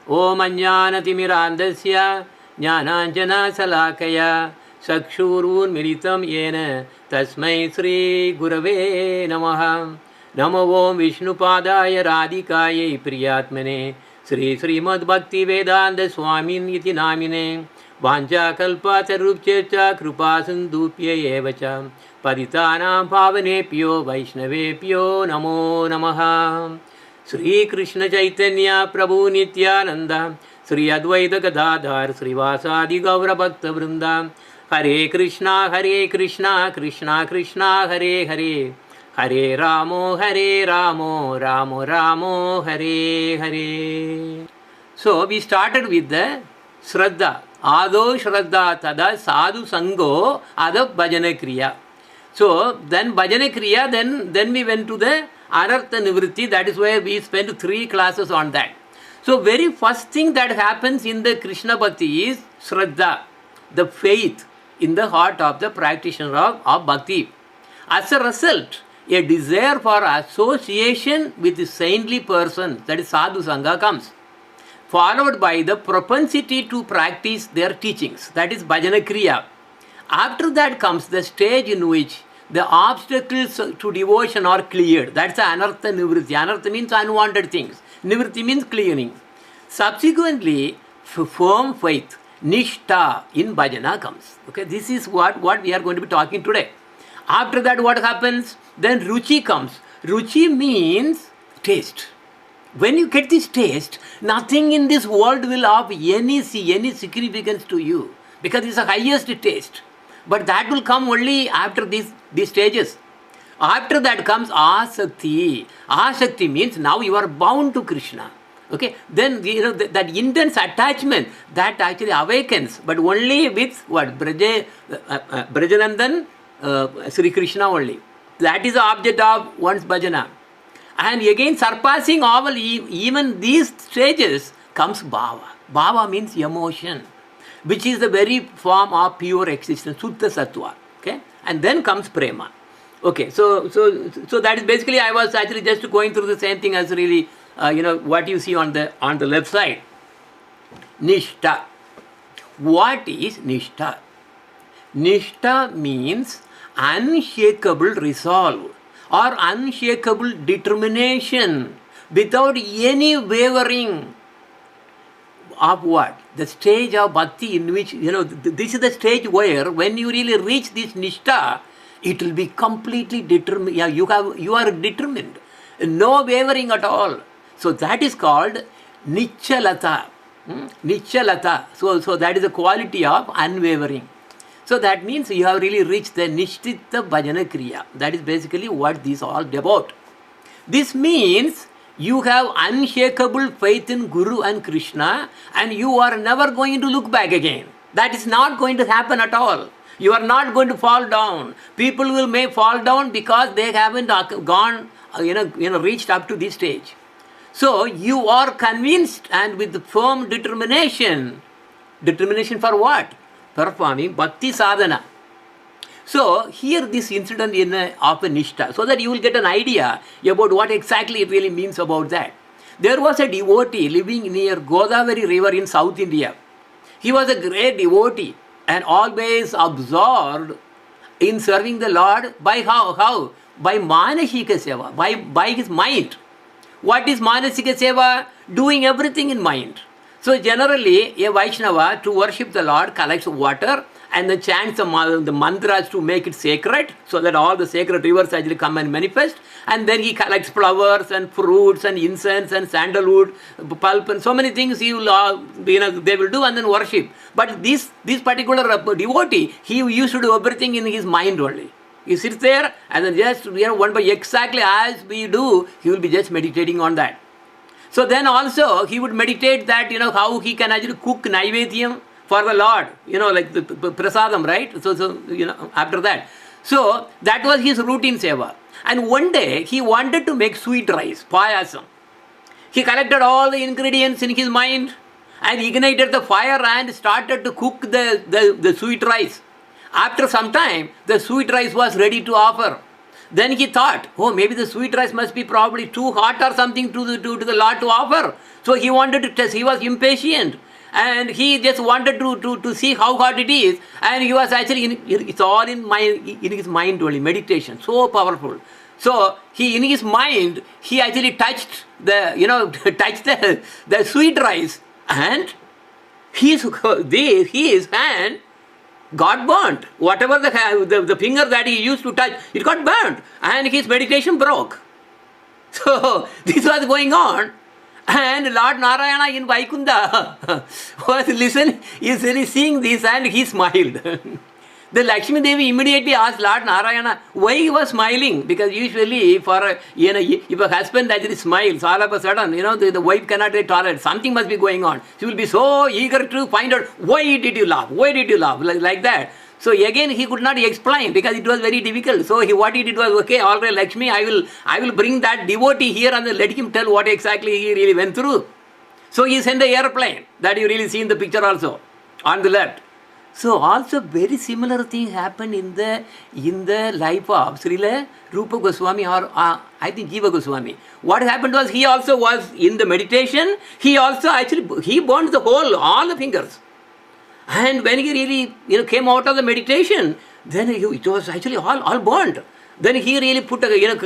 Om Ajnanatimirandasya Jnananjana Salakaya Sakshurun Militam Yena Tasmai Sri Gurave Namaha. Namo Om Vishnupadaya Radhikaya Priyatmane Sri Srimad Bhakti Vedanta Swamin Iti Namine Vanja Kalpatarupchecha Kripa Sindhupya Evacha Paritanam Pavanepyo Vaishnavepyo Namo Namaha. Sri Krishna Chaitanya Prabhu Nityananda Sri Advaita Gadadhar Srivasadi Gaura Bhakta Vrinda Hare Krishna Krishna Krishna Hare Hare Hare Ramo Ramo Ramo Hare Hare. So we started with the Shraddha. Ado Shraddha Tada Sadhu Sango Ada Bhajana Kriya. So then Bhajana Kriya, then we went to the Anartha Nivritti. That is where we spent 3 classes on that. So very first thing that happens in the Krishna Bhakti is Shraddha, the faith in the heart of the practitioner of Bhakti. As a result, a desire for association with the saintly person, that is Sadhu Sangha, comes, followed by the propensity to practice their teachings, that is Bhajana Kriya. After that comes the stage in which the obstacles to devotion are cleared. That's the Anartha Nivritti. Anartha means unwanted things. Nivritti means clearing. Subsequently, firm faith, Nishta in Bhajana comes. Okay, this is what we are going to be talking today. After that, what happens? Then Ruchi comes. Ruchi means taste. When you get this taste, nothing in this world will have any significance to you, because it's the highest taste. But that will come only after these stages. After that comes Asakti. Asakti means now you are bound to Krishna. Okay, then that intense attachment that actually awakens, but only with what? Brajanandan, Sri Krishna only. That is the object of one's bhajana. And again, surpassing all even these stages comes Bhava. Bhava means emotion, which is the very form of pure existence, Suddha Sattva. Okay? And then comes Prema. Okay, so that is basically, I was actually just going through the same thing as really, what you see on the left side. Nishta. What is Nishta? Nishta means unshakable resolve or unshakable determination without any wavering. Of what? The stage of bhakti in which, this is the stage where when you really reach this nishta, it will be completely determined. Yeah, you are determined. No wavering at all. So that is called Nichalata. Nichalata. So that is the quality of unwavering. So that means you have really reached the Nishtita Bhajana Kriya. That is basically what this is all about. This means you have unshakable faith in Guru and Krishna, and you are never going to look back again. That is not going to happen at all. You are not going to fall down. People may fall down because they haven't gone, reached up to this stage. So you are convinced and with firm determination. Determination for what? Performing bhakti sadhana. So here this incident of a Nishta, so that you will get an idea about what exactly it really means about that. There was a devotee living near Godavari river in South India. He was a great devotee and always absorbed in serving the Lord by how? By Manashika Seva, by his mind. What is Manasika Seva? Doing everything in mind. So generally, a Vaishnava, to worship the Lord, collects water and then chants the mantras to make it sacred, so that all the sacred rivers actually come and manifest. And then he collects flowers and fruits and incense and sandalwood, pulp and so many things they will do and then worship. But this particular devotee, he used to do everything in his mind only. He sits there and then just one by exactly as we do, he will be just meditating on that. So then also he would meditate that, how he can actually cook Naivedyam for the Lord, like the prasadam, right? So after that. So that was his routine seva. And one day he wanted to make sweet rice, payasam. He collected all the ingredients in his mind and ignited the fire and started to cook the sweet rice. After some time, the sweet rice was ready to offer. Then he thought, oh, maybe the sweet rice must be probably too hot or something to the Lord to offer. So he wanted to test. He was impatient. And he just wanted to see how hot it is. And he was actually, it's all in his mind only, meditation. So powerful. So in his mind, he actually touched touched the sweet rice. And his hand got burnt. Whatever the finger that he used to touch, it got burnt. And his meditation broke. So this was going on. And Lord Narayana in Vaikunta was is seeing this, and he smiled. The Lakshmi Devi immediately asked Lord Narayana why he was smiling, because usually for if a husband actually smiles, all of a sudden the wife cannot tolerate. Something must be going on. She will be so eager to find out why did you laugh, like that. So again he could not explain because it was very difficult. So what he did was, okay, all right, Lakshmi, I will bring that devotee here and let him tell what exactly he really went through. So he sent the airplane that you really see in the picture also on the left. So also very similar thing happened in the life of Srila Rupa Goswami or I think Jiva Goswami. What happened was he also was in the meditation. He also he burned all the fingers. And when he really came out of the meditation, then it was actually all burnt. Then he really put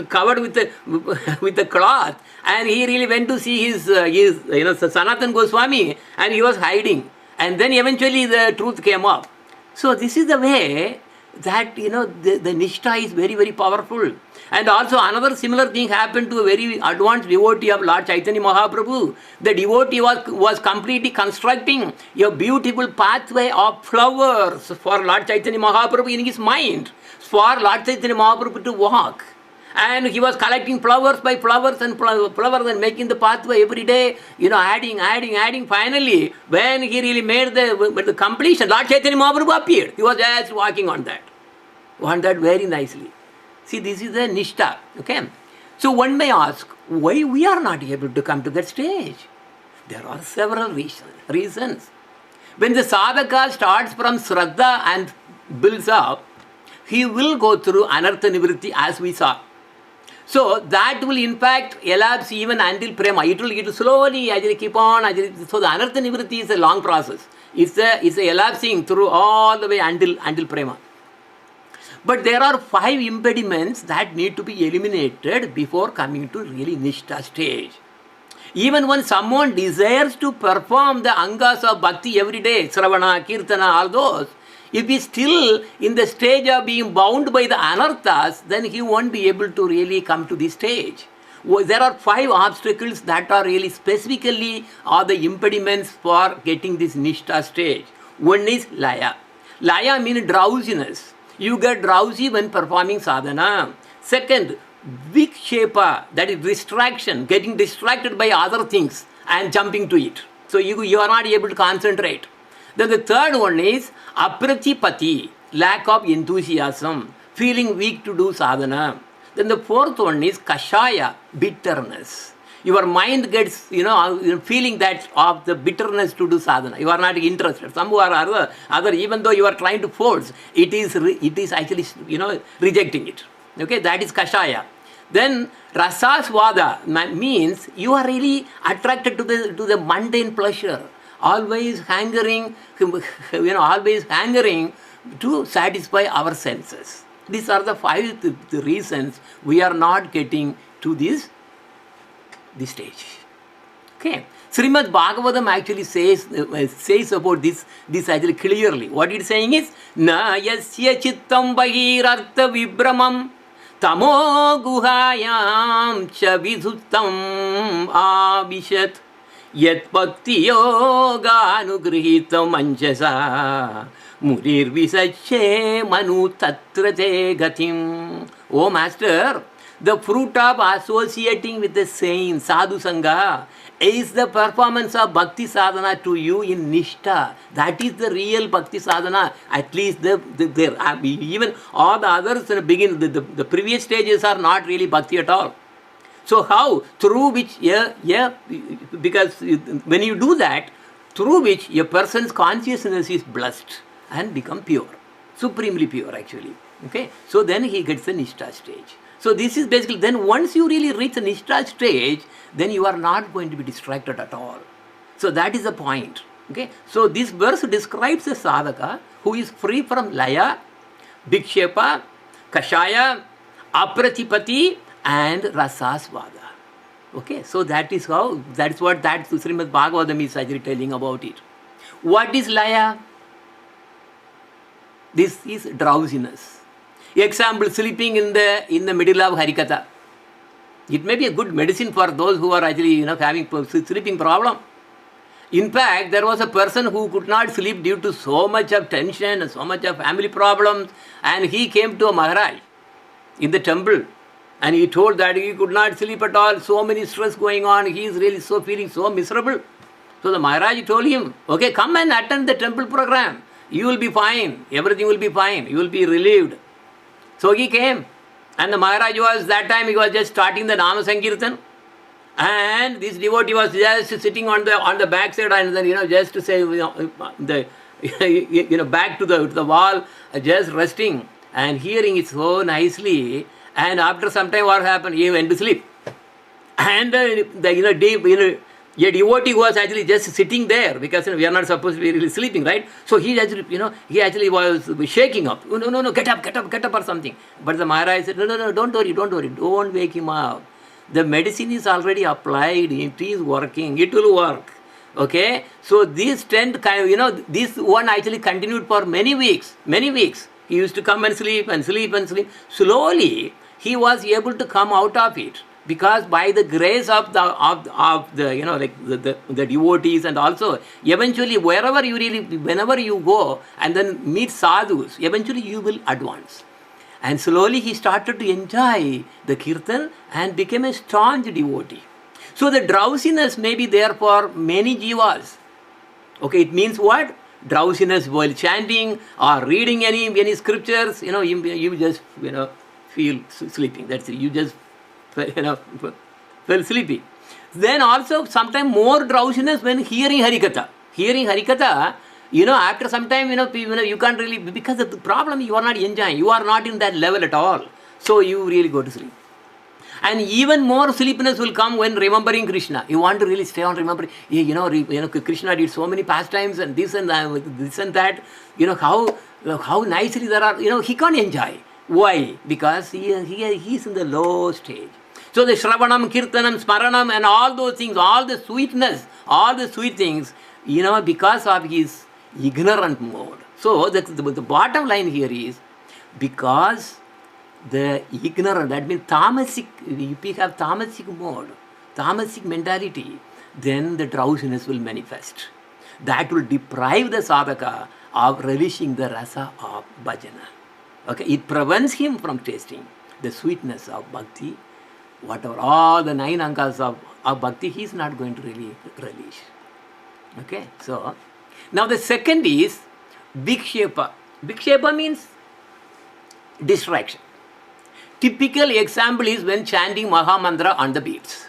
covered with the cloth, and he really went to see his Sanatan Goswami, and he was hiding. And then eventually the truth came up. So this is the way that the Nishta is very, very powerful. And also another similar thing happened to a very advanced devotee of Lord Chaitanya Mahaprabhu. The devotee was completely constructing a beautiful pathway of flowers for Lord Chaitanya Mahaprabhu in his mind, for Lord Chaitanya Mahaprabhu to walk. And he was collecting flowers by flowers and flowers and making the pathway every day, adding. Finally, when he really made the completion, Lord Chaitanya Mahaprabhu appeared. He was just walking on that very nicely. See, this is the Nishta, okay? So one may ask, why we are not able to come to that stage? There are several reasons. When the sadhaka starts from Shraddha and builds up, he will go through Anartha Nivritti as we saw. So that will in fact elapse even until Prema. It will slowly actually keep on. So the Anartha Nivritti is a long process. It's a elapsing through all the way until Prema. But there are 5 impediments that need to be eliminated before coming to really Nishta stage. Even when someone desires to perform the angas of bhakti every day, Sravana, Kirtana, all those, if he is still in the stage of being bound by the anarthas, then he won't be able to really come to this stage. There are 5 obstacles that are really specifically are the impediments for getting this Nishta stage. One is Laya. Laya means drowsiness. You get drowsy when performing sadhana. Second, vikshepa, that is distraction, getting distracted by other things and jumping to it. So you are not able to concentrate. Then the third one is apratipati, lack of enthusiasm, feeling weak to do sadhana. Then the fourth one is kashaya, bitterness. Your mind gets, feeling that of the bitterness to do sadhana. You are not interested. Somehow or other, even though you are trying to force, it is actually, rejecting it. Okay, that is kashaya. Then rasasvada means you are really attracted to the mundane pleasure. Always hankering, to satisfy our senses. These are the 5 reasons we are not getting to this stage. Okay. Srimad Bhagavatam actually says about this actually clearly. What it is saying is, Na yasya chittam bahirartha vibramam tamo guhayam cha vidhuttam abhishat yat bhakti yoga anugrhitam manjasa murir visacche manu tatra te gatim. Oh Master, the fruit of associating with the saints, sadhu sangha, is the performance of bhakti sadhana to you in Nishta. That is the real bhakti sadhana. At least even all the others in the beginning, the previous stages are not really bhakti at all. So how? Through which, because when you do that, through which a person's consciousness is blessed and become pure, supremely pure actually. Okay, so then he gets the Nishta stage. So this is basically, then once you really reach the Nishta stage, then you are not going to be distracted at all. So that is the point. Okay. So this verse describes a sadhaka who is free from laya, vikshepa, kashaya, apratipati and rasasvada. Okay. So that is how, that's what that Srimad Bhagavatam is actually telling about it. What is laya? This is drowsiness. Example, sleeping in the middle of Harikatha. It may be a good medicine for those who are actually having sleeping problem. In fact, there was a person who could not sleep due to so much of tension and so much of family problems, and he came to a Maharaj in the temple, and he told that he could not sleep at all, so many stress going on, he is really feeling so miserable. So the Maharaj told him, okay, come and attend the temple program. You will be fine. Everything will be fine. You will be relieved. So he came. And the Maharaj was, that time he was just starting the Nama Sankirtan. And this devotee was just sitting on the backside and then, just to say, back to the wall, just resting and hearing it so nicely. And after some time what happened? He went to sleep. And a devotee was actually just sitting there because we are not supposed to be really sleeping, right? So he actually was shaking up. No, get up or something. But the Maharaj said, no, don't worry, don't wake him up. The medicine is already applied, it is working, it will work. Okay? So this trend this one actually continued for many weeks. He used to come and sleep. Slowly, he was able to come out of it. Because by the grace of the devotees, and also eventually whenever you go and then meet sadhus, eventually you will advance. And slowly he started to enjoy the kirtan and became a staunch devotee. So the drowsiness may be there for many jivas. Okay, it means what? Drowsiness while chanting or reading any scriptures. You just feel sleeping. That's it. You just fell sleepy. Then also sometimes more drowsiness when hearing Harikatha. After some time, you can't really, because of the problem, you are not enjoying. You are not in that level at all. So you really go to sleep. And even more sleepiness will come when remembering Krishna. You want to really stay on remembering. Krishna did so many pastimes and this and that. How nicely there are. He can't enjoy. Why? Because he is in the low stage. So the Shravanam, Kirtanam, Smaranam and all those things, all the sweetness, all the sweet things, because of his ignorant mode. So the bottom line here is, because the ignorant, that means tamasic, if you have tamasic mode, tamasic mentality, then the drowsiness will manifest. That will deprive the sadhaka of relishing the rasa of bhajana. Okay, it prevents him from tasting the sweetness of bhakti. Whatever, all the 9 angas of bhakti, he is not going to really relish. Okay, so now the second is vikshepa. Vikshepa means distraction. Typical example is when chanting Mahamantra on the beats.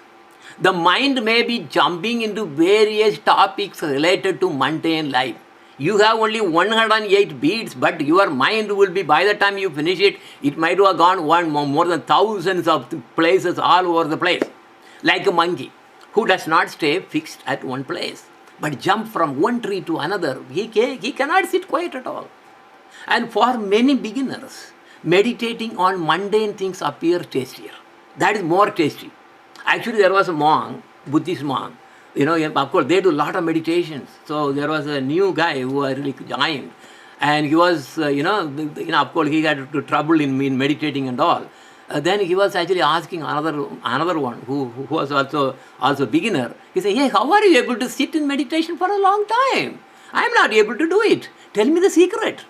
The mind may be jumping into various topics related to mundane life. You have only 108 beats, but your mind will be, by the time you finish it, it might have gone more than thousands of places all over the place. Like a monkey who does not stay fixed at one place, but jump from one tree to another. He cannot sit quiet at all. And for many beginners, meditating on mundane things appears tastier. That is more tasty. Actually, there was a monk, Buddhist monk. Of course, they do a lot of meditations. So there was a new guy who was really joined, and he was, of course, he had trouble in meditating and all. Then he was actually asking another one who was also beginner. He said, "Hey, how are you able to sit in meditation for a long time? I am not able to do it. Tell me the secret."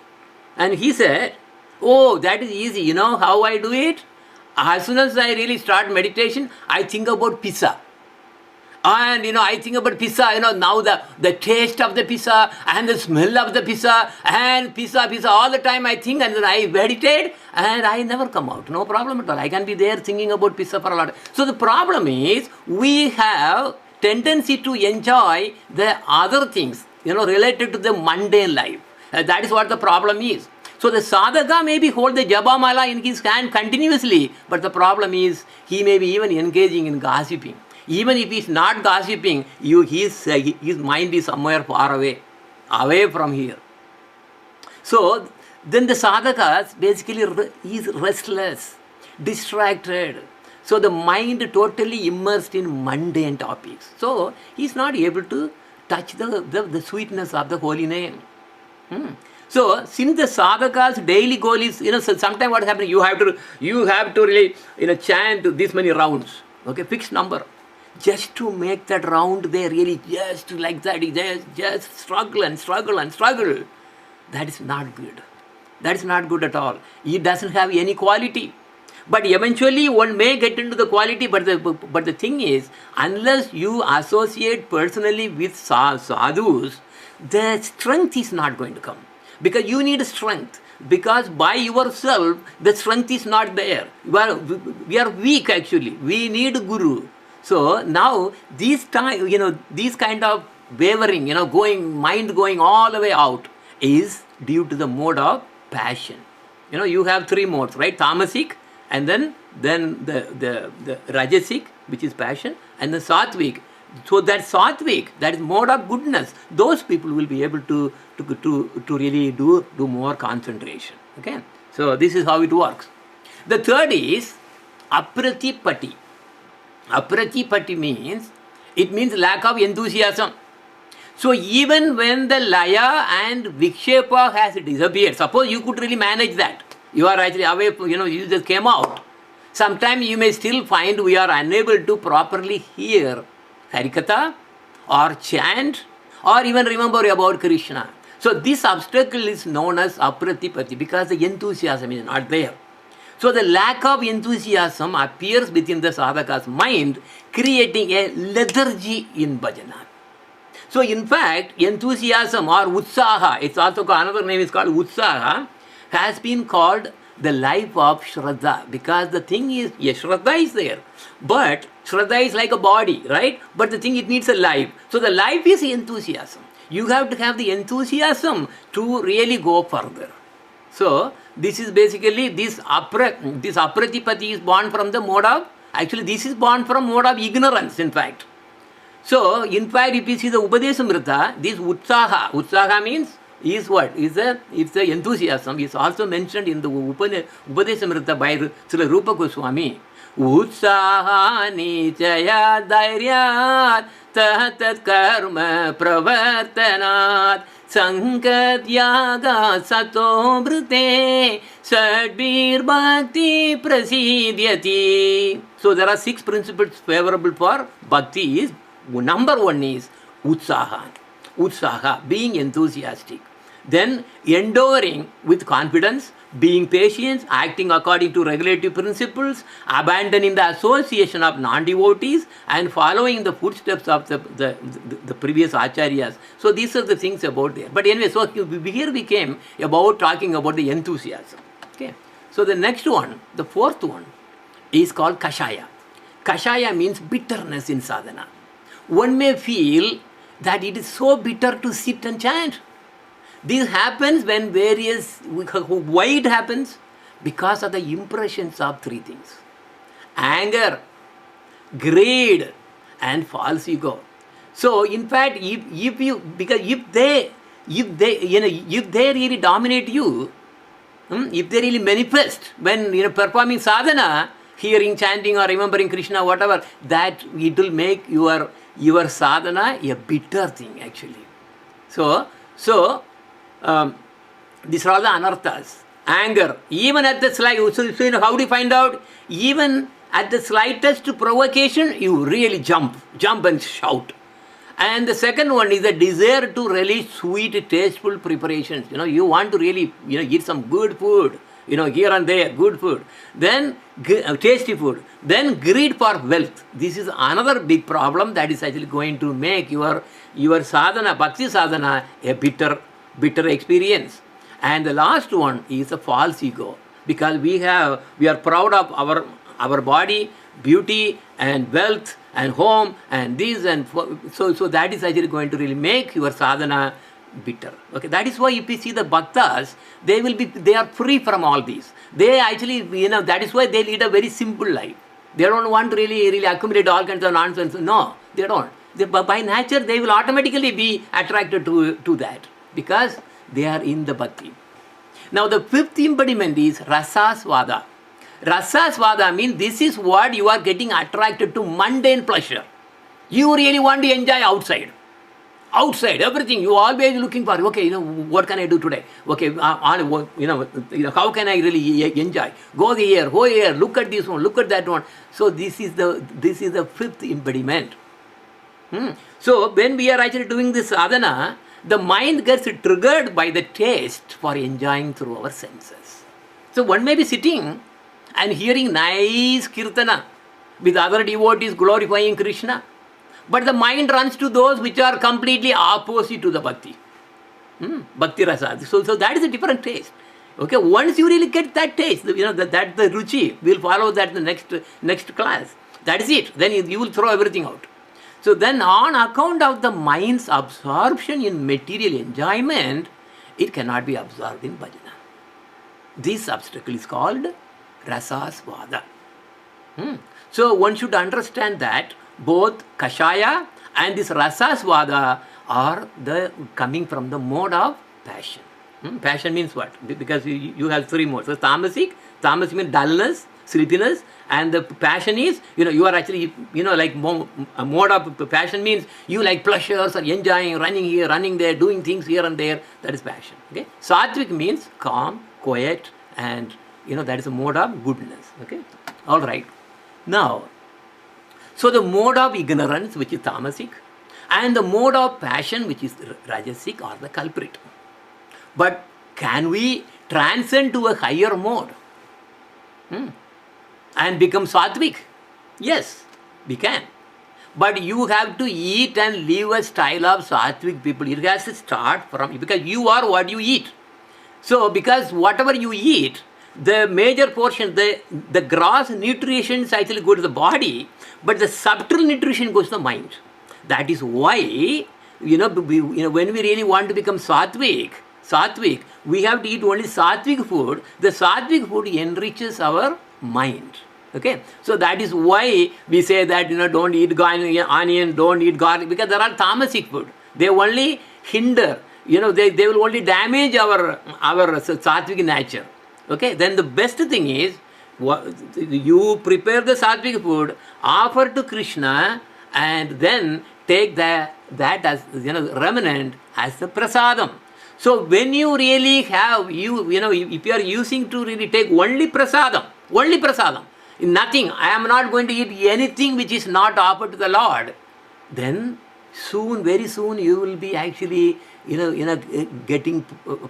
And he said, "Oh, that is easy. You know how I do it? As soon as I really start meditation, I think about pizza. And I think about pizza, now the taste of the pizza and the smell of the pizza and pizza all the time I think, and then I meditate and I never come out. No problem at all. I can be there thinking about pizza for a lot. So the problem is we have tendency to enjoy the other things, related to the mundane life. That is what the problem is. So the sadhaka maybe hold the japa in his hand continuously, but the problem is he may be even engaging in gossiping. Even if he is not gossiping, his mind is somewhere far away from here. So then the sadhaka basically is restless, distracted. So the mind totally immersed in mundane topics. So he is not able to touch the sweetness of the holy name. So since the sadhaka's daily goal is, so sometimes what happens, you have to really, chant this many rounds, okay, fixed number. Just to make that round, they really just like that, just struggle and struggle and struggle. That is not good. That is not good at all. It doesn't have any quality. But eventually one may get into the quality, but the thing is, unless you associate personally with sadhus, the strength is not going to come. Because you need strength. Because by yourself, the strength is not there. We are weak actually. We need guru. So now these kind of wavering, mind going all the way out is due to the mode of passion. You have three modes, right? Tamasic, and then the Rajasic, which is passion, and the Sattvic. So that Sattvic, that is mode of goodness, those people will be able to really do more concentration. Okay? So this is how it works. The third is Apratipati. Apratipati means lack of enthusiasm. So even when the laya and vikshepa has disappeared, suppose you could really manage that. You are actually away, you just came out. Sometimes you may still find we are unable to properly hear Harikatha or chant or even remember about Krishna. So this obstacle is known as Apratipati because the enthusiasm is not there. So the lack of enthusiasm appears within the sadhaka's mind, creating a lethargy in bhajana. So in fact, enthusiasm or utsaha, it's also called, another name is called utsaha, has been called the life of Shraddha. Because the thing is, yes, Shraddha is there, but Shraddha is like a body, right? But the thing, it needs a life. So the life is enthusiasm. You have to have the enthusiasm to really go further. So this is basically, this apratipati is born from the mode of, actually this is born from mode of ignorance in fact. So in fact, if you see the Upadesamrita, this utsaha means is what? It's the enthusiasm. It's also mentioned in the Upadesamrita by Srila Rupa Goswami. Utsaha nichaya dhairyat tahat karma pravartanat sankadyaga sato brute sadbir bhakti prasidyati. So there are 6 principles favorable for bhakti. Number 1 is utsaha, being enthusiastic. Then enduring with confidence, being patient, acting according to regulative principles, abandoning the association of non-devotees, and following the footsteps of the previous acharyas. So these are the things about there. But anyway, so here we came about talking about the enthusiasm. Okay. So the next one, the fourth one, is called kashaya. Kashaya means bitterness in sadhana. One may feel that it is so bitter to sit and chant. This happens when why it happens? Because of the impressions of 3 things. Anger, greed, and false ego. So in fact, if they really dominate you, if they really manifest when performing sadhana, hearing, chanting, or remembering Krishna, whatever, that it will make your sadhana a bitter thing actually. So these are all the anarthas. Anger, even at the slightest, so how do you find out? Even at the slightest provocation, you really jump and shout. And the second one is the desire to relish sweet, tasteful preparations. You want to really, eat some good food, here and there, good food. Then tasty food. Then greed for wealth. This is another big problem that is actually going to make your sadhana, bhakti sadhana, a bitter experience. And the last one is a false ego, because we are proud of our body, beauty, and wealth, and home, and this, and so that is actually going to really make your sadhana bitter. Okay, that is why if you see the bhaktas, they are free from all these. They actually, that is why they lead a very simple life. They don't want to really accumulate all kinds of nonsense. No, they don't. By nature, they will automatically be attracted to that because they are in the bhakti. Now, the fifth embodiment is rasasvada. Rasasvada means this is what you are getting attracted to, mundane pleasure. You really want to enjoy outside. Outside, everything. You are always looking for, okay, what can I do today? Okay, how can I really enjoy? Go here, look at this one, look at that one. So this is the fifth embodiment. So when we are actually doing this sadhana, the mind gets triggered by the taste for enjoying through our senses. So one may be sitting and hearing nice kirtana with other devotees glorifying Krishna, but the mind runs to those which are completely opposite to the bhakti. Bhakti rasa. So that is a different taste. Okay, once you really get that taste, that the ruchi, we'll follow that in the next class. That is it. Then you will throw everything out. So then on account of the mind's absorption in material enjoyment, it cannot be absorbed in bhajana. This obstacle is called rasasvada. So one should understand that both kashaya and this rasasvada are coming from the mode of passion. Passion means what? Because you have three modes. So tamas means dullness, sleepiness, and the passion is, you are actually, like a mode of passion means you like pleasures or enjoying, running here, running there, doing things here and there. That is passion. Okay. Sattvic means calm, quiet, and that is a mode of goodness. Okay. All right. Now, so the mode of ignorance, which is tamasic, and the mode of passion, which is rajasic, are the culprit. But can we transcend to a higher mode and become sattvic? Yes, we can. But you have to eat and live a style of sattvic people. It has to start from, because you are what you eat. So, because whatever you eat, the major portion, the gross nutrition is actually go to the body, but the subtle nutrition goes to the mind. That is why, when we really want to become sattvic, we have to eat only sattvic food. The sattvic food enriches our mind. Okay, so that is why we say that don't eat onion, don't eat garlic, because there are tamasic food. They only hinder. They will only damage our sattvic nature. Okay, then the best thing is you prepare the sattvic food, offer to Krishna, and then take that as remnant as the prasadam. So when you really have if you are using to really take only prasadam, nothing, I am not going to eat anything which is not offered to the Lord, then very soon you will be actually getting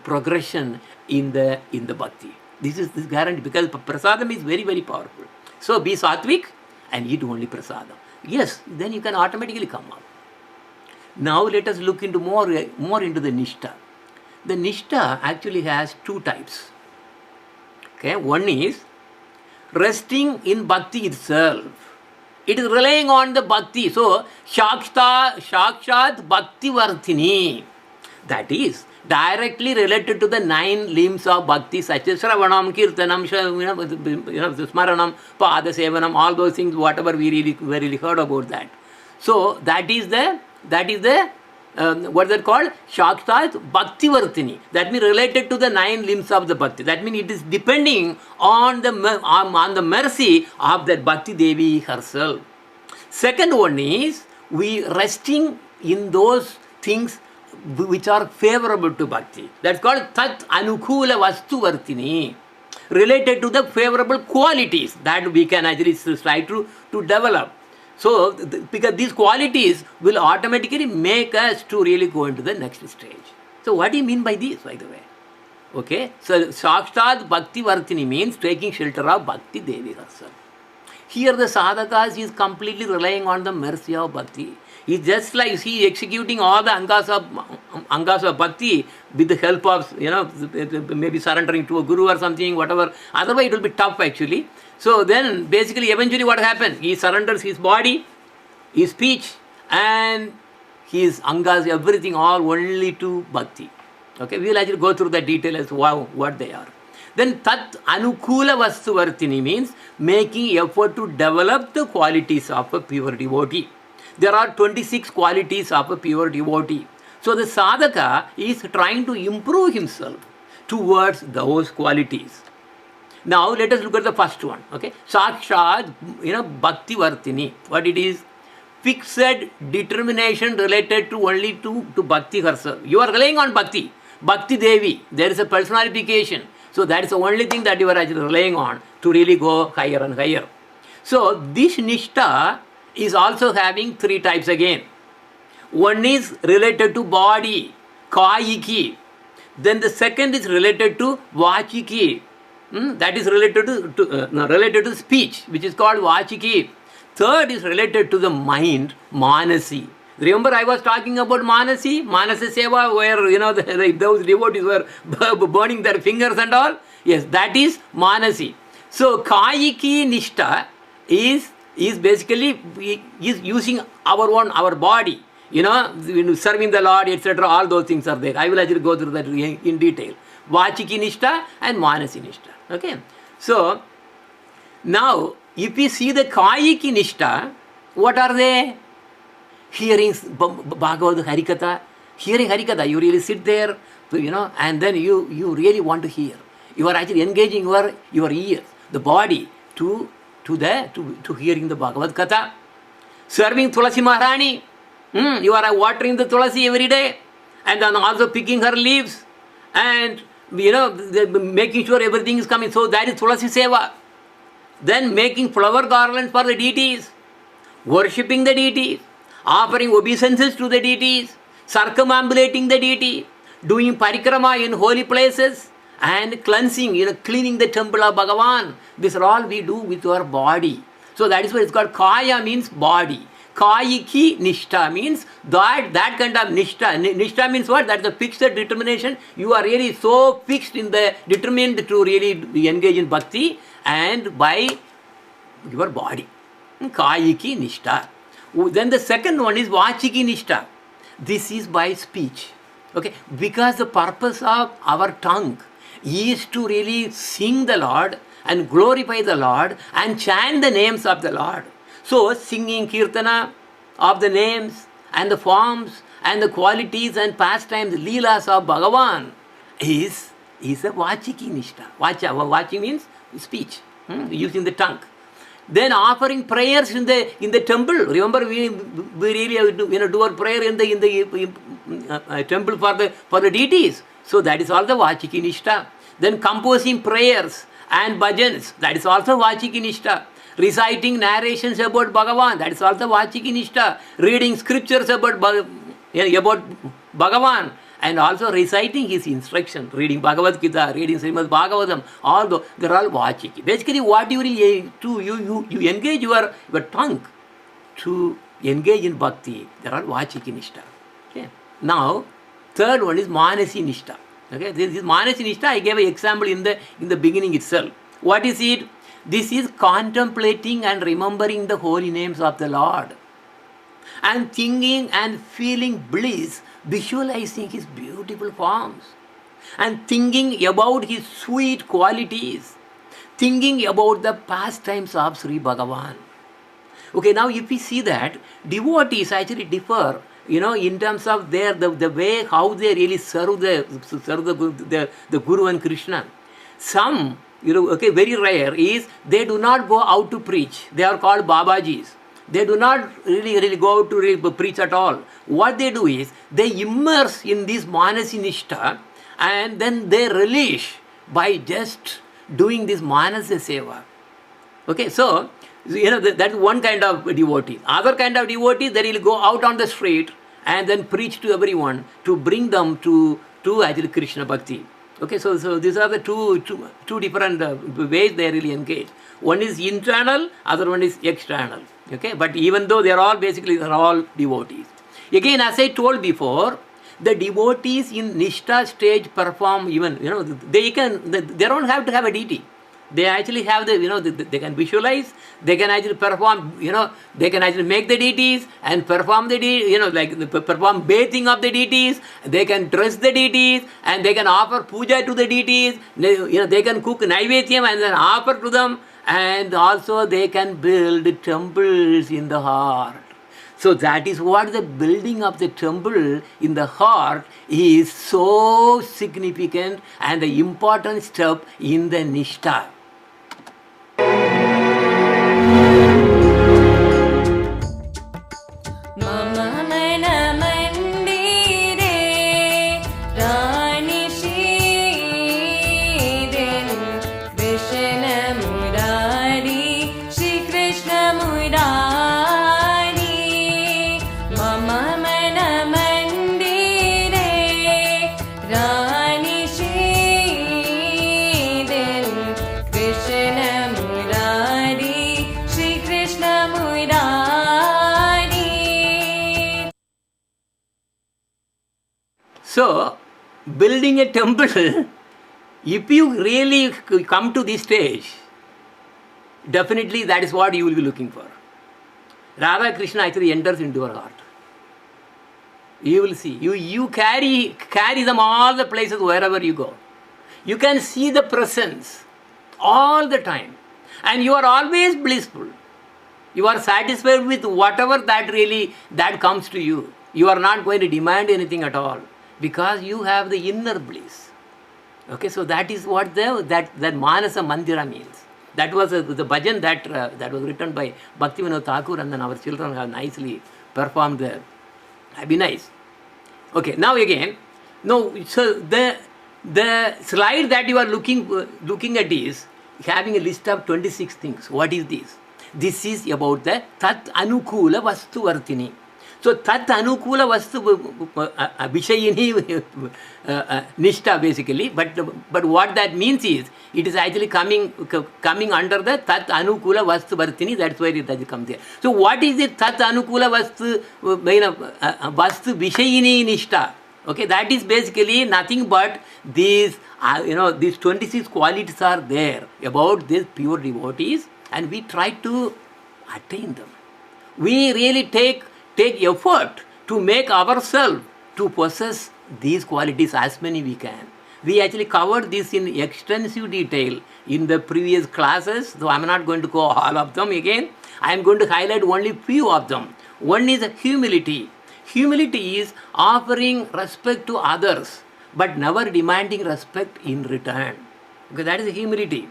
progression in the bhakti. This is guarantee, because prasadam is very, very powerful. So be sattvic and eat only prasadam. Yes, then you can automatically come up. Now let us look into more into the Nishta. The Nishta actually has two types. Okay, one is resting in bhakti itself. It is relying on the bhakti. So Shakshat Bhakti Varthini. That is directly related to the 9 limbs of bhakti, such as Shravanam, Kirtanam, Smaranam, Padasevanam, all those things, whatever we really heard about that. So that is the what is that called? Shakshat Bhakti Vartini. That means related to the 9 limbs of the bhakti. That means it is depending on the mercy of that Bhakti Devi herself. Second one is we resting in those things which are favorable to bhakti. That's called Tat Anukula Vastu Vartini. Related to the favorable qualities that we can actually try to develop. So, because these qualities will automatically make us to really go into the next stage. So, what do you mean by this, by the way? Okay, so Sakshat Bhakti Vartini means taking shelter of Bhakti Devi herself. Here the sadhakas is completely relying on the mercy of bhakti. He's just like executing all the angas of bhakti with the help of, maybe surrendering to a guru or something, whatever. Otherwise it will be tough actually. So then basically eventually what happens? He surrenders his body, his speech, and his angas, everything, all only to bhakti. Okay, we will actually go through the detail as wow, what they are. Then tat anukula vastuvartini means making effort to develop the qualities of a pure devotee. There are 26 qualities of a pure devotee. So the sadhaka is trying to improve himself towards those qualities. Now let us look at the first one. Okay, sakshat, bhakti vartini. What it is? Fixed determination related to only to bhakti herself. You are relying on bhakti. Bhakti Devi. There is a personification. So that is the only thing that you are actually relying on to really go higher and higher. So this Nishta is also having 3 types again. One is related to body, kayiki. Then the second is related to vachiki. That is related to speech, which is called vachiki. Third is related to the mind, manasi. Remember I was talking about manasi, manasa seva, where those devotees were burning their fingers and all. Yes, that is manasi. So kayiki nishta is basically is using our body, serving the Lord, etc. All those things are there. I will actually go through that in detail. Vachiki nishta and manasi nishta. Okay. So now if we see the kayiki nishta, what are they? Hearing Bhagavad Harikatha, hearing Harikatha, you really sit there, and then you really want to hear. You are actually engaging your ears, the body, to hearing the Bhagavad Katha. Serving Tulasi Maharani, you are watering the Tulasi every day, and then also picking her leaves, and making sure everything is coming. So that is Tulasi Seva. Then making flower garlands for the deities, worshipping the deities, offering obeisances to the deities, circumambulating the deity, doing parikrama in holy places, and cleansing, cleaning the temple of Bhagavan. This are all we do with our body. So that is why it's called kaya, means body. Kayiki nishta means that kind of nishta. Nishta means what? That's a fixed determination. You are really so fixed determined to really engage in bhakti and by your body. Kayiki nishta. Then the second one is vachiki nishta. This is by speech. Okay, because the purpose of our tongue is to really sing the Lord and glorify the Lord and chant the names of the Lord. So singing kirtana of the names and the forms and the qualities and pastimes, leelas of Bhagavan is a vachiki nishta. Vachi means speech, using the tongue. Then offering prayers in the temple. Remember, we really do our prayer in the temple for the deities. So that is also vachiki nishta. Then composing prayers and bhajans. That is also vachiki nishta. Reciting narrations about Bhagavan. That is also vachiki nishta. Reading scriptures about Bhagavan. And also reciting his instruction, reading Bhagavad Gita, reading Srimad Bhagavatam, all those, they're all vachiki. Basically, what you engage your tongue to engage in bhakti, they're all vachiki nishta. Okay. Now, third one is manasi nishta. Okay, this is manasi nishta. I gave an example in the beginning itself. What is it? This is contemplating and remembering the holy names of the Lord, and thinking and feeling bliss, visualizing his beautiful forms, and thinking about his sweet qualities, thinking about the pastimes of Sri Bhagavan. Okay, now if we see that, devotees actually differ, in terms of the way how they really serve the Guru and Krishna. Some, very rare is they do not go out to preach. They are called Babajis. They do not really go out to really preach at all. What they do is they immerse in this manasi nishta, and then they relish by just doing this manasa seva. Okay, so that's one kind of devotee. Other kind of devotees, they really go out on the street and then preach to everyone to bring them to actually Krishna Bhakti. Okay, so these are the two different ways they really engage. One is internal, other one is external. Okay, but even though they're all devotees. Again, as I told before, the devotees in Nishta stage perform even, they don't have to have a deity. They actually have they can visualize, they can actually perform, they can actually make the deities and perform the perform bathing of the deities, they can dress the deities, and they can offer puja to the deities, they can cook naivedyam and then offer to them, and also they can build temples in the heart. So that is what the building of the temple in the heart is so significant and the important step in the Nishta. So, building a temple, if you really come to this stage, definitely that is what you will be looking for. Radha Krishna actually enters into your heart. You will see. You carry them all the places wherever you go. You can see the presence all the time. And you are always blissful. You are satisfied with whatever that comes to you. You are not going to demand anything at all, because you have the inner bliss. Okay, so that is what that Manasa Mandira means. That was the bhajan that was written by Bhaktivinoda Thakur, and then our children have nicely performed there. That'd be nice. Okay, now again, so the slide that you are looking at is having a list of 26 things. What is this? This is about the Tat Anukula Vastu Vartini. So Tat Anukula Vastu Vishayini Nishta basically, but what that means is, it is actually coming under the Tat Anukula Vastu Vartini, that's why it has come there. So what is the Tat Anukula Vastu Vishayini Nishta? Okay, that is basically nothing but these 26 qualities are there about these pure devotees, and we try to attain them. We really take effort to make ourselves to possess these qualities as many we can. We actually covered this in extensive detail in the previous classes, so I am not going to go all of them again. I am going to highlight only few of them. One is humility. Humility is offering respect to others, but never demanding respect in return. Okay, that is humility.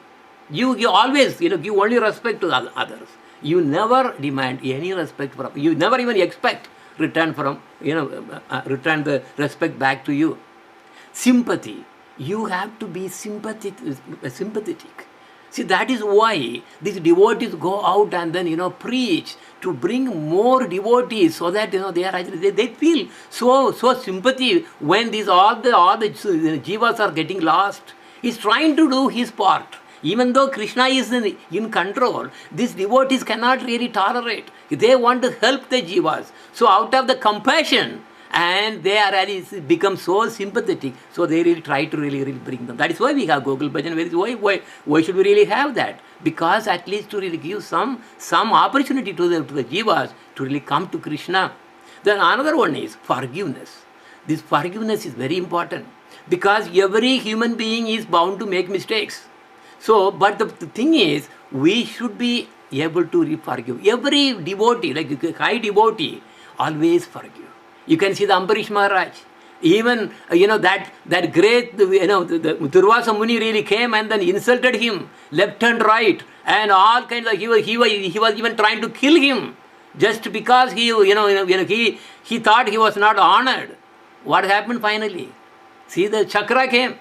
You always give only respect to others. You never demand any respect from. You never even expect return from return the respect back to you. Sympathy. You have to be sympathetic. See, that is why these devotees go out and then preach to bring more devotees, so that they are actually they feel so sympathy when all the jivas are getting lost. He's trying to do his part. Even though Krishna is in control, these devotees cannot really tolerate. They want to help the jivas. So out of the compassion, and they are really become so sympathetic, so they really try to really bring them. That is why we have Gokul Bhajan. Why should we really have that? Because at least to really give some opportunity to the jivas to really come to Krishna. Then another one is forgiveness. This forgiveness is very important, because every human being is bound to make mistakes. So, but the thing is, we should be able to forgive. Every devotee, like a high devotee, always forgive. You can see the Ambarish Maharaj. Even, that great, the Durvasa Muni really came and then insulted him, left and right, and all kinds of, he was even trying to kill him, just because he thought he was not honored. What happened finally? See, the chakra came.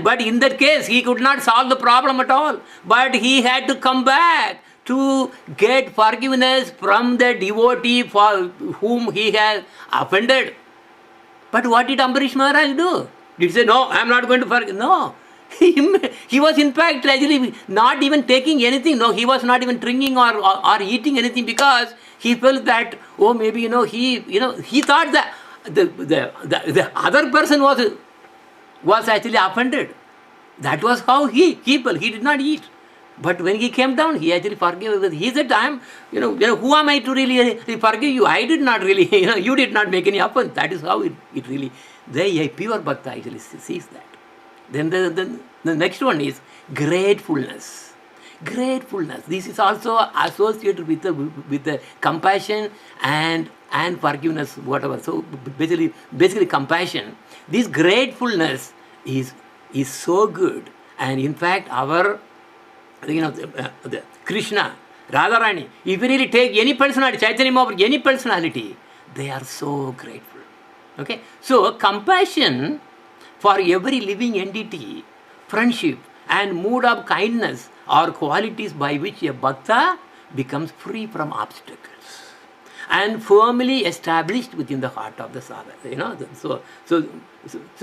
But in that case, he could not solve the problem at all. But he had to come back to get forgiveness from the devotee for whom he has offended. But what did Ambarish Maharaj do? Did he say, no, I am not going to forgive? No. He was in fact actually not even taking anything. No, he was not even drinking or eating anything, because he felt that, maybe, he thought that the other person was actually offended. That was how he did not eat. But when he came down, he actually forgave. He said, who am I to really forgive you? I did not really, you did not make any offense. That is how it really, a pure bhakta actually sees that. Then the next one is gratefulness. Gratefulness. This is also associated with the compassion and forgiveness, whatever. So basically compassion. This gratefulness is so good. And in fact, our Krishna, Radharani, if you really take any personality, Chaitanya Mahaprabhu, any personality, they are so grateful. Okay? So, compassion for every living entity, friendship and mood of kindness are qualities by which a bhakta becomes free from obstacles and firmly established within the heart of the sadhaka. So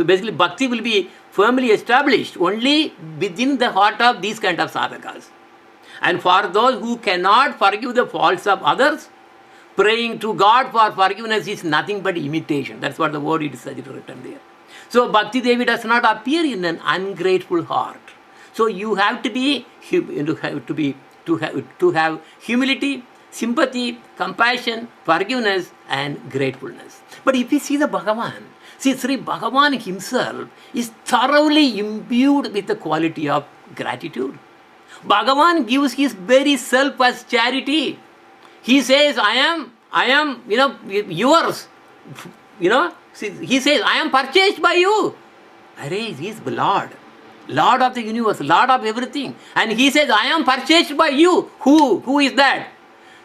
basically bhakti will be firmly established only within the heart of these kind of sadhakas. And for those who cannot forgive the faults of others, praying to God for forgiveness is nothing but imitation. That's what the word it is written there. So Bhakti Devi does not appear in an ungrateful heart. So you have to be to have humility, sympathy, compassion, forgiveness and gratefulness. But if you see the Bhagavan, see Sri Bhagavan himself is thoroughly imbued with the quality of gratitude. Bhagavan gives his very self as charity. He says, I am, yours. He says, I am purchased by you. Arey, he is the Lord of the universe, Lord of everything. And he says, I am purchased by you. Who is that?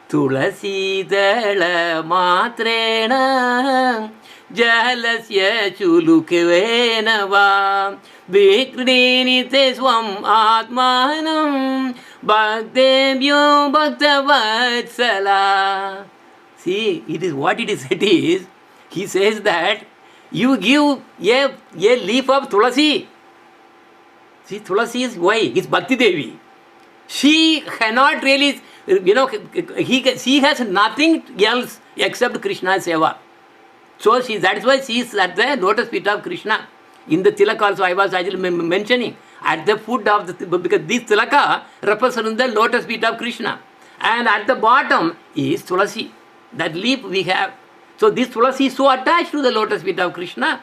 Tulasi dala matrena jalasya chulukvena va vikrinite swam atmanam bhaktebhyo bhaktavatsala. See, it is what it is. It is. He says that you give a leaf of tulasi. See, tulasi is why? It's Bhakti Devi. She cannot really, she has nothing else except Krishna's seva. So that's why she is at the lotus feet of Krishna. In the tilak also I was actually mentioning, at the foot of the, because this tilaka represents the lotus feet of Krishna. And at the bottom is tulasi. That leaf we have. So this tulasi is so attached to the lotus feet of Krishna.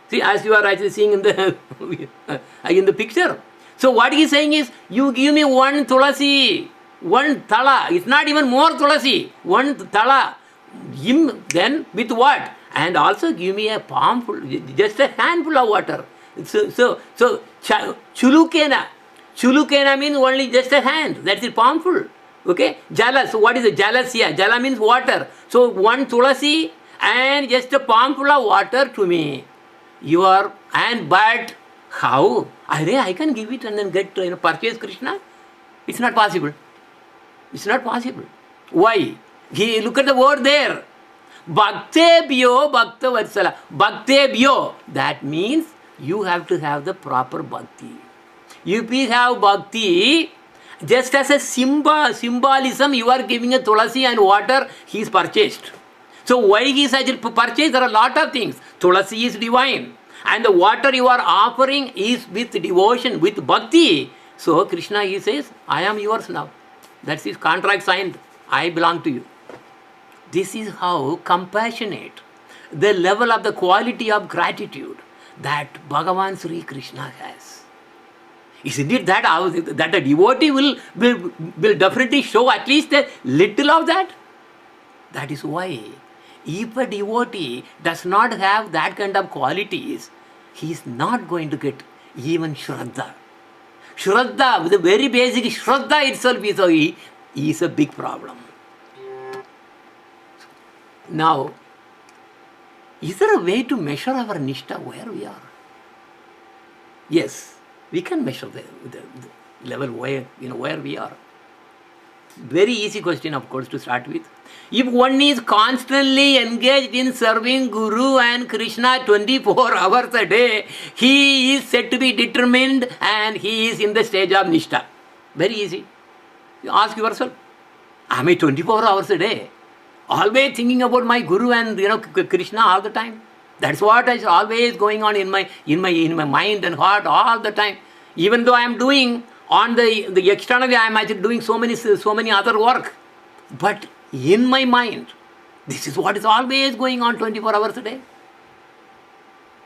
See, as you are actually seeing in the picture. So what he is saying is, you give me one tulasi, one thala. It's not even more tulasi. One thala. Then with what? And also give me a palmful, just a handful of water. So chulukena. Chulukena means only just a hand. That's it, palmful. Okay? Jala. So what is it? Jalasya. Jala means water. So one tulasi and just a palmful of water to me. But how? I can give it and then get purchase Krishna? It's not possible. It's not possible. Why? Look at the word there. Bhaktebhyo bhaktavatsala. Bhaktebhyo. That means you have to have the proper bhakti. If you have bhakti, just as a symbolism, you are giving a tulasi and water, he is purchased. So why he is actually purchased? There are a lot of things. Tulasi is divine. And the water you are offering is with devotion, with bhakti. So Krishna, he says, I am yours now. That's his contract signed. I belong to you. This is how compassionate, the level of the quality of gratitude that Bhagavan Sri Krishna has. Isn't it that a devotee will definitely show at least a little of that? That is why, if a devotee does not have that kind of qualities, he is not going to get even Shraddha. Shraddha, the very basic Shraddha itself is a big problem. Now, is there a way to measure our Nishta where we are? Yes, we can measure the level where we are. Very easy question, of course, to start with. If one is constantly engaged in serving Guru and Krishna 24 hours a day, he is said to be determined and he is in the stage of Nishta. Very easy. You ask yourself, am I 24 hours a day? Always thinking about my Guru and Krishna all the time. That's what is always going on in my mind and heart all the time. Even though I am doing On the externally, I am actually doing so many other work. But in my mind, this is what is always going on 24 hours a day.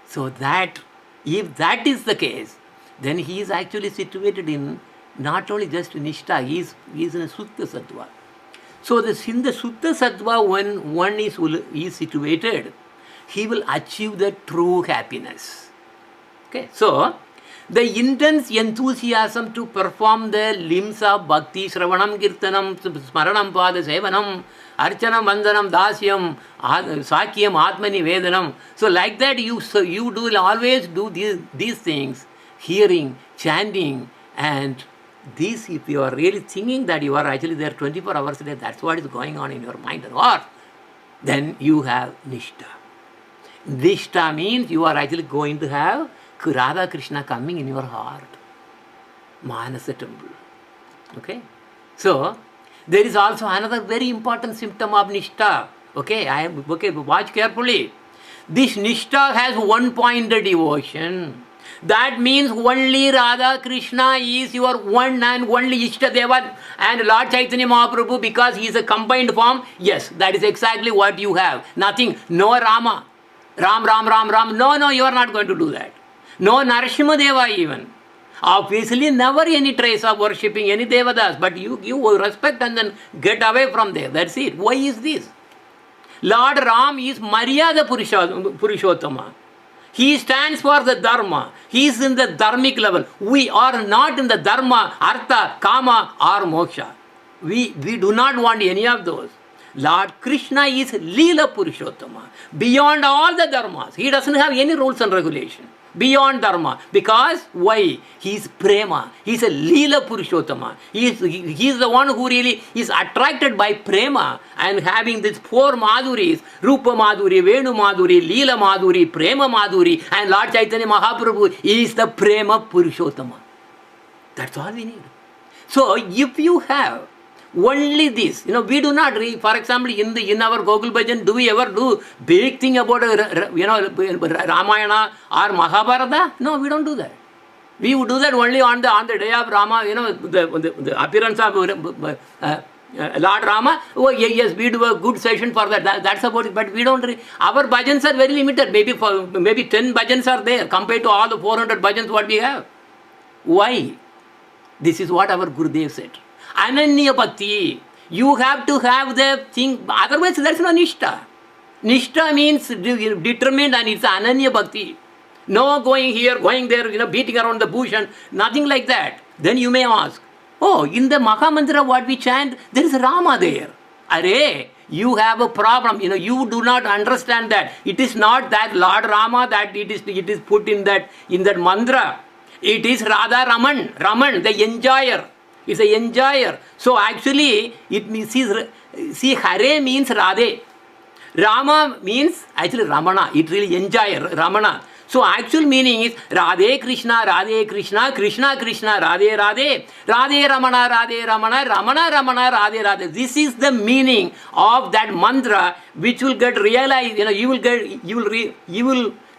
So that, if that is the case, then he is actually situated in not only just Nishta, he is in a Sutta Sattva. So in the Sutta Sattva, when one is situated, he will achieve the true happiness. Okay, so the intense enthusiasm to perform the limbs of Bhakti, Shravanam, Kirtanam, Smaranam, Pada, Sevanam, Archanam, Vandanam, Dasyam, Sakyam, Atmani, Vedanam. So like that you do always do these things, hearing, chanting, and this, if you are really thinking that you are actually there 24 hours a day, that's what is going on in your mind and heart, then you have Nishta. Nishta means you are actually going to have Radha Krishna coming in your heart. Manasa temple. Okay? So, there is also another very important symptom of Nishta. Okay, watch carefully. This Nishta has one-pointed devotion. That means only Radha Krishna is your one and only Ishtadeva, and Lord Chaitanya Mahaprabhu, because he is a combined form. Yes, that is exactly what you have. Nothing. No Rama. Ram. No, you are not going to do that. No Narasimha Deva even. Obviously, never any trace of worshipping any Devadas, but you respect and then get away from there. That's it. Why is this? Lord Ram is Maryada Purushottama. He stands for the Dharma. He is in the Dharmic level. We are not in the Dharma, Artha, Kama or Moksha. We do not want any of those. Lord Krishna is Leela Purushottama. Beyond all the Dharmas. He doesn't have any rules and regulations. Beyond Dharma. Because why? He is Prema. He is a Leela Purushottama. He is the one who really is attracted by Prema and having these four Madhuris, Rupa Madhuri, Venu Madhuri, Leela Madhuri, Prema Madhuri, and Lord Chaitanya Mahaprabhu is the Prema Purushottama. That's all we need. So if you have only this, we do not read, for example, in our Gokul Bhajan, do we ever do big thing about, Ramayana or Mahabharata? No, we don't do that. We would do that only on the day of Rama, the appearance of Lord Rama. Oh, yes, we do a good session for that. That's about it. But we don't read. Our bhajans are very limited. Maybe 10 bhajans are there compared to all the 400 bhajans what we have. Why? This is what our Gurudev said. Ananya Bhakti. You have to have the thing, otherwise there is no Nishta. Nishta means determined, and it's Ananya Bhakti. No going here, going there, beating around the bush and nothing like that. Then you may ask, oh, in the Mahamantra what we chant, there is Rama there. Arey, you have a problem. You do not understand that. It is not that Lord Rama that it is put in that mantra. It is Radha Raman, the enjoyer. It's an enjoyer. So actually, it means, see, Hare means Radhe. Rama means actually Ramana. It really enjoyer, Ramana. So actual meaning is Radhe Krishna, Krishna Krishna, Radhe Radhe, Radhe Ramana, Ramana Radhe Radhe. This is the meaning of that mantra, which will get realized. You will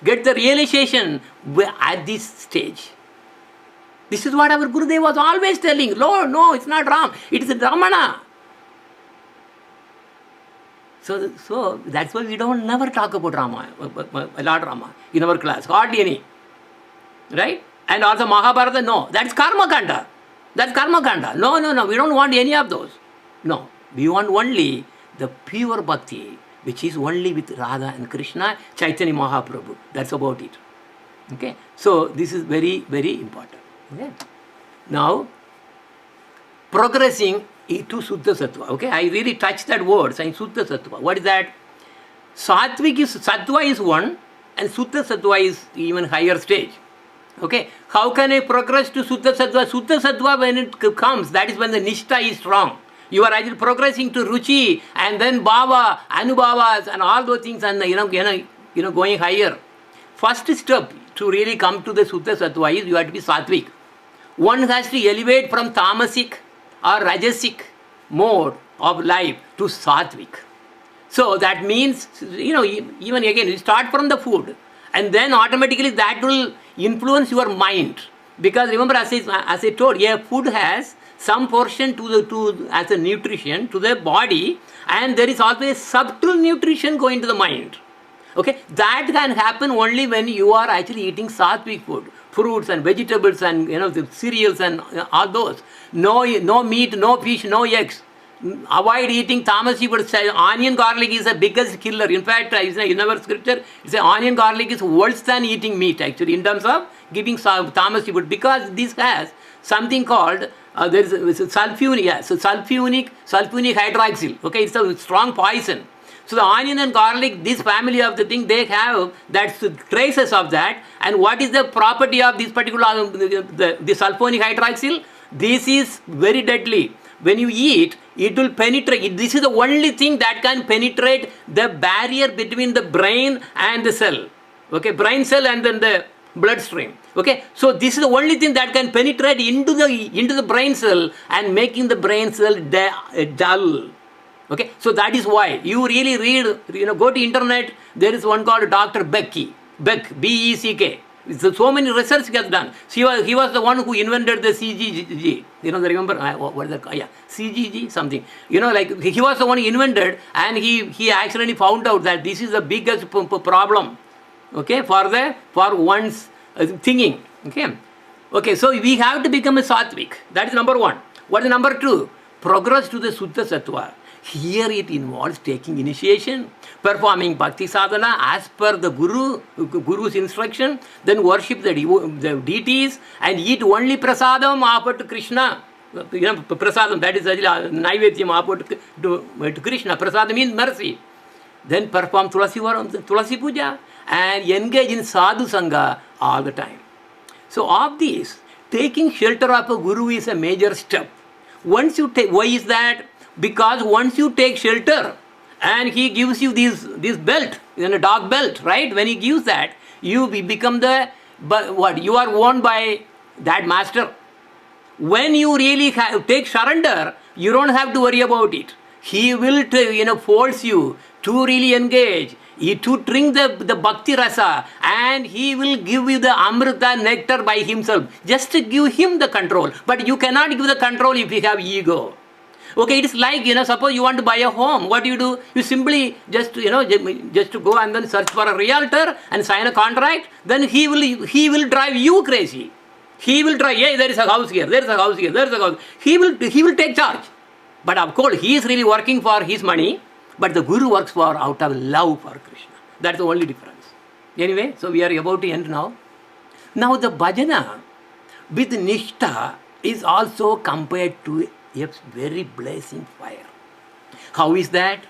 get the realization at this stage. This is what our Gurudev was always telling. Lord, no, it's not Ram. It is Ramana. So that's why we don't never talk about Rama, Lord Rama in our class. Hardly any. Right? And also Mahabharata, no. That's Karma Kanda. That's Karma Kanda. No. We don't want any of those. No. We want only the pure bhakti, which is only with Radha and Krishna, Chaitanya Mahaprabhu. That's about it. Okay? So this is very, very important. Okay. Now, progressing to Suddha Sattva. Okay, I really touched that word, saying Suddha Sattva. What is that? Sattva is one, and Suddha Sattva is even higher stage. Okay, how can I progress to Suddha Sattva? Suddha Sattva, when it comes, that is when the Nishta is strong. You are actually progressing to Ruchi, and then Bhava, Anubhavas, and all those things, and going higher. First step to really come to the Suddha Sattva is you have to be Sattvic. One has to elevate from Tamasic or Rajasic mode of life to Sattvic. So that means, even again, you start from the food, and then automatically that will influence your mind. Because remember, as I told, yeah, food has some portion as a nutrition to the body, and there is always subtle nutrition going to the mind. Okay, that can happen only when you are actually eating sattvic food, fruits and vegetables and the cereals and all those. No meat, no fish, no eggs. Avoid eating tamasi, but onion garlic is the biggest killer. In fact, in our scripture, it says onion garlic is worse than eating meat actually in terms of giving tamasi food, because this has something called there is sulfunic, so sulfunic hydroxyl. Okay, it's a strong poison. So the onion and garlic, this family of the thing, they have that traces of that. And what is the property of this particular the sulfonic hydroxyl? This is very deadly. When you eat, it will penetrate. This is the only thing that can penetrate the barrier between the brain and the cell. Okay, brain cell and then the bloodstream. Okay, so this is the only thing that can penetrate into the brain cell and making the brain cell dull. Okay, so that is why you really read, go to internet. There is one called Dr. Beck, B-E-C-K. So many research gets done. He was the one who invented the CGG. Remember what is that? Yeah, CGG something. Like he was the one who invented, and he actually found out that this is the biggest problem. Okay, for one's thinking. Okay, so we have to become a sattvic. That is number one. What is number two? Progress to the Suddha Sattva. Here it involves taking initiation, performing bhakti sadhana as per the guru's instruction, then worship the deities and eat only prasadam offered to Krishna. Prasadam, that is naivedyam offered to Krishna. Prasadam means mercy. Then perform tulasi puja and engage in sadhu sangha all the time. So of these, taking shelter of a guru is a major step. Once you take, why is that? Because once you take shelter and he gives you this belt, a dog belt, right? When he gives that, you become you are owned by that master. When you really take surrender, you don't have to worry about it. He will force you to really engage, to drink the bhakti rasa, and he will give you the amrita nectar by himself. Just to give him the control. But you cannot give the control if you have ego. Okay, it is like, suppose you want to buy a home. What do? You simply just to go and then search for a realtor and sign a contract. Then he will drive you crazy. He will drive, hey, there is a house here, there is a house here, there is a house. He will take charge. But of course, he is really working for his money, but the guru works out of love for Krishna. That's the only difference. Anyway, so we are about to end now. Now the bhajana with Nishta is also compared to a very blazing fire. How is that?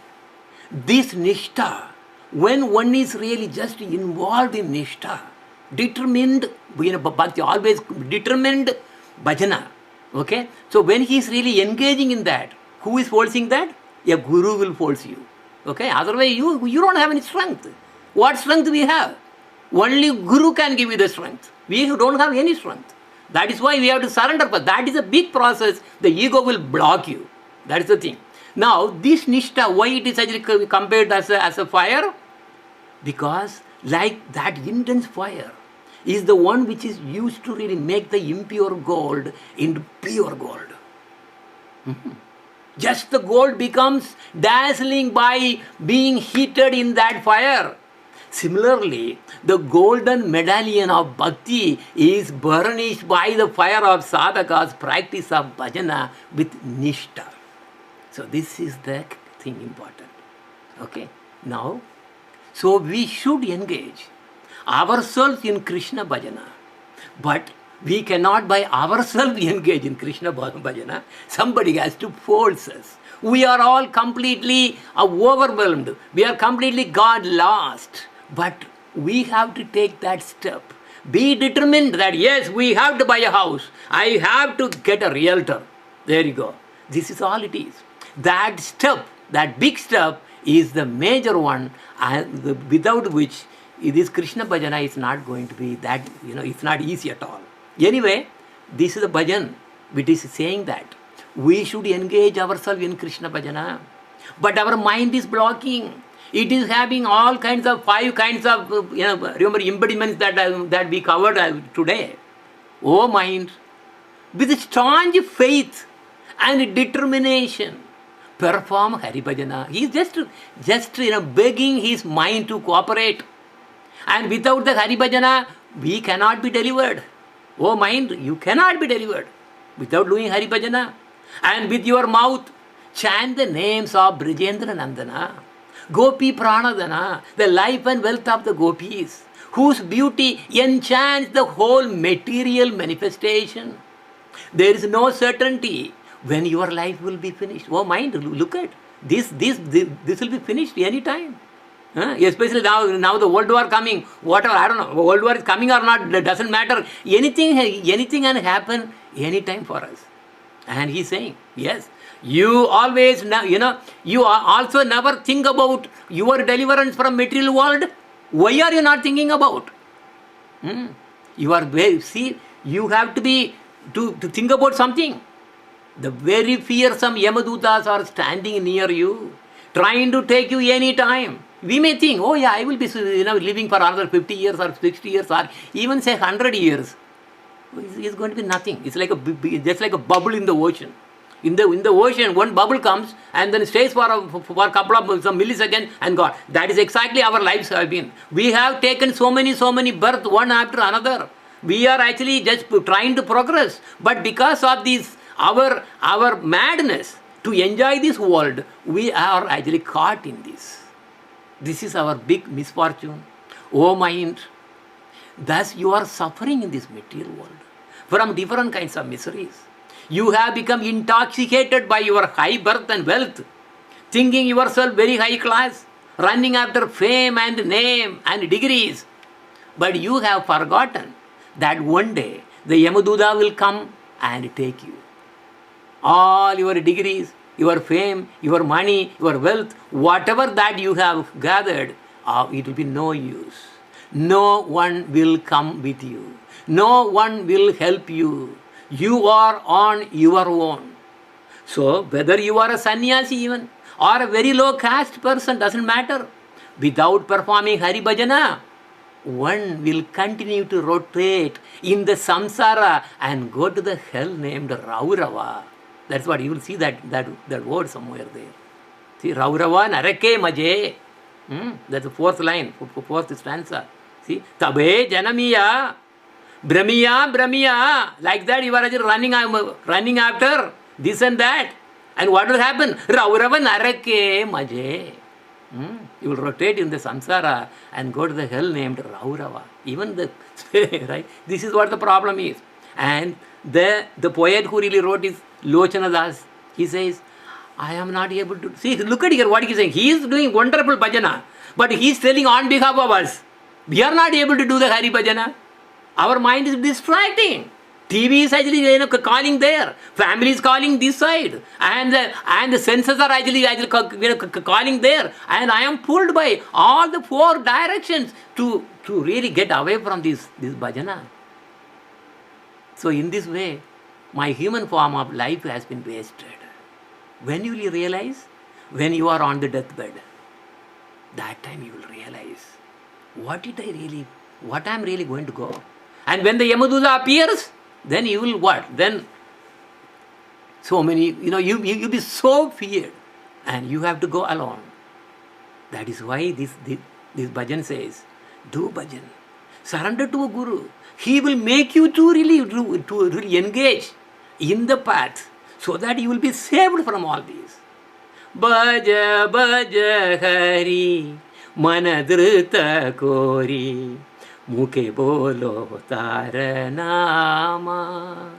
This Nishta, when one is really just involved in Nishta, determined, Bhakti always determined bhajana. Okay? So when he is really engaging in that, who is forcing that? A guru will force you. Okay? Otherwise, you don't have any strength. What strength we have? Only guru can give you the strength. We don't have any strength. That is why we have to surrender. But that is a big process. The ego will block you. That is the thing. Now, this Nishta, why it is actually compared as a fire? Because like that intense fire is the one which is used to really make the impure gold into pure gold. Just the gold becomes dazzling by being heated in that fire. Similarly, the golden medallion of bhakti is burnished by the fire of sadhaka's practice of bhajana with Nishta. So this is the thing important. Okay? Now, so we should engage ourselves in Krishna bhajana. But we cannot by ourselves engage in Krishna bhajana. Somebody has to force us. We are all completely overwhelmed. We are completely God lost. But we have to take that step. Be determined that yes, we have to buy a house. I have to get a realtor. There you go. This is all it is. That step, that big step is the major one, and without which this Krishna bhajana is not going to be that, it's not easy at all. Anyway, this is the bhajan which is saying that we should engage ourselves in Krishna bhajana. But our mind is blocking. It is having all kinds of 5 kinds of, remember embodiments that we covered today. O mind, with staunch faith and determination, perform Hari Bhajana. He is just begging his mind to cooperate. And without the Hari Bhajana, we cannot be delivered. O mind, you cannot be delivered without doing Hari Bhajana. And with your mouth, chant the names of Brijendra Nandana, Gopi Pranadana, the life and wealth of the gopis, whose beauty enchants the whole material manifestation. There is no certainty when your life will be finished. Oh mind, look at this will be finished any time. Especially now the World War coming, whatever, I don't know, World War is coming or not, doesn't matter. Anything can happen anytime for us. And he's saying, yes, you always, you also never think about your deliverance from material world. Why are you not thinking about? You are you have to think about something. The very fearsome Yamadutas are standing near you, trying to take you any time. We may think, oh yeah, I will be living for another 50 years or 60 years or even say 100 years. It's going to be nothing. It's like just like a bubble in the ocean. In the ocean, one bubble comes and then stays for a couple of some milliseconds and gone. That is exactly our lives have been. We have taken so many births one after another. We are actually just trying to progress. But because of this, our madness to enjoy this world, we are actually caught in this. This is our big misfortune. Oh mind, thus you are suffering in this material world from different kinds of miseries. You have become intoxicated by your high birth and wealth, thinking yourself very high class, running after fame and name and degrees. But you have forgotten that one day the Yamaduta will come and take you. All your degrees, your fame, your money, your wealth, whatever that you have gathered, it will be no use. No one will come with you. No one will help you. You are on your own. So whether you are a sannyasi even or a very low caste person, doesn't matter. Without performing Hari Bhajana, one will continue to rotate in the samsara and go to the hell named Raurava. That's what you will see that word somewhere there. See, Raurava narake maje. That's the fourth line, fourth stanza. See, tabe janamiya, brahmiya. Like that you are running after this and that. And what will happen? Raurava narake maje. You will rotate in the samsara and go to the hell named Raurava. Even the right? This is what the problem is. And the poet who really wrote is Lochana Das. He says, I am not able to... See, look at here what he is saying. He is doing wonderful bhajana, but he is telling on behalf of us. We are not able to do the Hari Bhajana. Our mind is distracting. TV is actually calling there. Family is calling this side. And the senses are actually calling there. And I am pulled by all the four directions to really get away from this bhajana. So in this way, my human form of life has been wasted. When you will realize? When you are on the deathbed. That time you will realize, what I am really going to go. And when the Yamaduta appears, then you will what? Then so many, you'll be so feared and you have to go alone. That is why this bhajan says, do bhajan. Surrender to a guru. He will make you to really engage in the path so that you will be saved from all these. Bhaja bhaja hari manadrita kori mukhe bolo tara nama.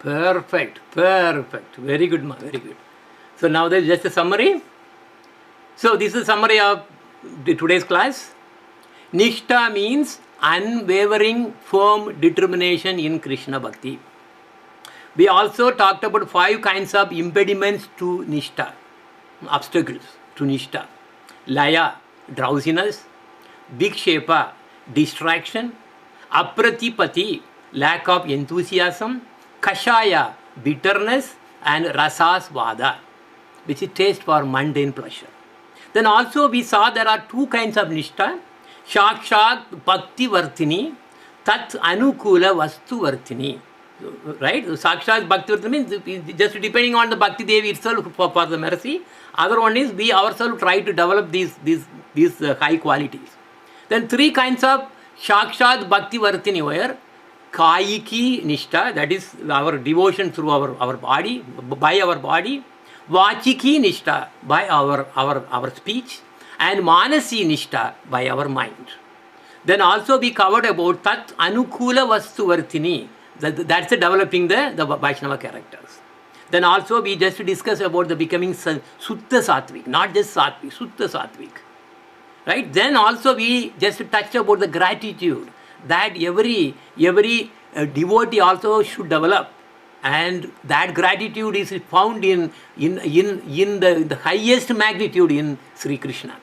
Perfect, perfect. Very good, ma. Very good. So now there's just a summary. So this is a summary of today's class. Nishta means unwavering, firm determination in Krishna Bhakti. We also talked about 5 kinds of impediments to Nishta, obstacles to Nishta. Laya, drowsiness. Vikshepa, distraction. Apratipati, lack of enthusiasm. Kashaya, bitterness. And rasasvada, which is taste for mundane pleasure. Then also we saw there are 2 kinds of Nishta. Shakshat Bhakti Vartini, Tat Anukula Vastu Vartini. Right? Sakshat Bhakti Vartini means just depending on the Bhakti Devi itself for the mercy. Other one is we ourselves try to develop these high qualities. Then 3 kinds of Shakshat Bhakti Vartini were Kayiki Nishta, that is our devotion through our body, by our body. Vachiki Nishta, by our speech. And Manasi Nishta, by our mind. Then also we covered about Tat Anukula Vastu Vartini. That's the developing the Vaishnava characters. Then also we just discussed about the becoming Sutta Satvik, not just Satvik, Sutta Satvik. Right? Then also we just touched about the gratitude that every devotee also should develop, and that gratitude is found in the highest magnitude in Sri Krishna.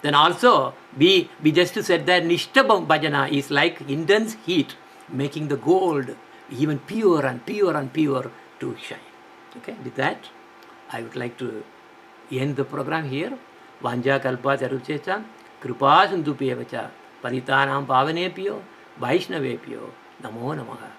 Then also we just said that Nishta Bhajana is like intense heat, making the gold even pure and pure and pure to shine. Okay, with that I would like to end the program here. Vanja kalpa charuchecha kripa sindupyevacha paritanam pavanepyo vaishnavepyo namo namaha.